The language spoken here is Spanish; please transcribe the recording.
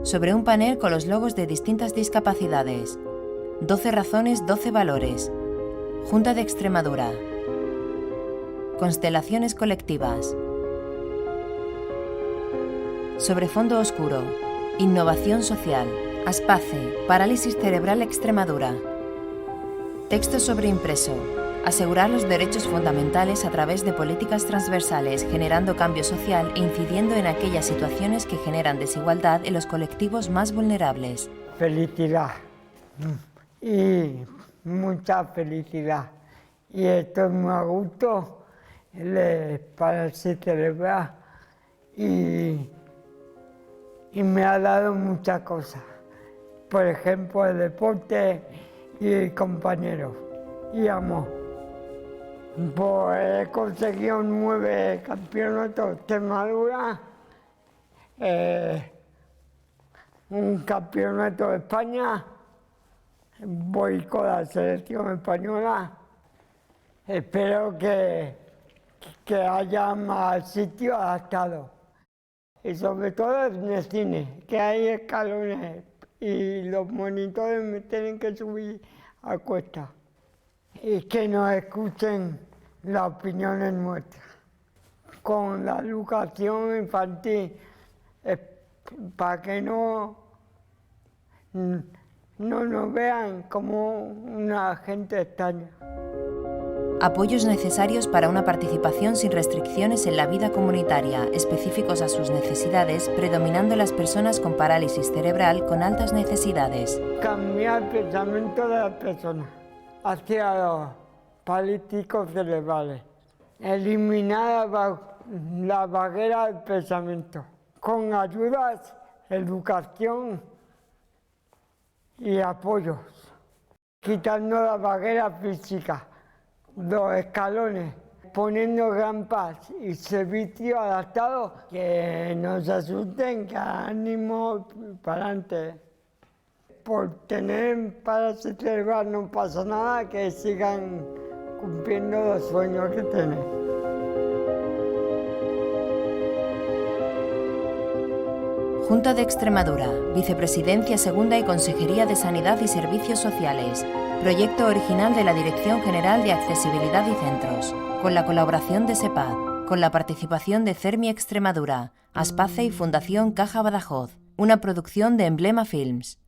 sobre un panel con los logos de distintas discapacidades. 12 razones, 12 valores. Junta de Extremadura. Constelaciones colectivas. Sobre fondo oscuro. Innovación social. Aspace. Parálisis cerebral Extremadura. Texto sobre impreso. Asegurar los derechos fundamentales a través de políticas transversales, generando cambio social e incidiendo en aquellas situaciones que generan desigualdad en los colectivos más vulnerables. Felicidad. Y mucha felicidad. Y estoy muy a gusto. Parálisis cerebral. Y me ha dado muchas cosas. Por ejemplo, el deporte y compañeros. Y amor. Pues he conseguido 9 campeonatos de Extremadura, un campeonato de España, voy con la selección española. Espero que haya más sitios adaptados. Y sobre todo en el cine, que hay escalones y los monitores me tienen que subir a cuesta. Y que nos escuchen las opiniones nuestras. Con la educación infantil, para que no nos vean como una gente extraña. Apoyos necesarios para una participación sin restricciones en la vida comunitaria, específicos a sus necesidades, predominando las personas con parálisis cerebral con altas necesidades. Cambiar el pensamiento de las personas hacia los paralíticos cerebrales. Eliminar la barrera del pensamiento. Con ayudas, educación y apoyos. Quitando la barrera física, los escalones, poniendo rampas y servicios adaptados que no se asusten, que ánimo para adelante. Por tener parálisis cerebral no pasa nada, que sigan cumpliendo los sueños que tienen. Junta de Extremadura, Vicepresidencia Segunda y Consejería de Sanidad y Servicios Sociales. Proyecto original de la Dirección General de Accesibilidad y Centros, con la colaboración de SEPAD, con la participación de CERMI Extremadura, Aspace y Fundación Caja Badajoz. Una producción de Emblema Films.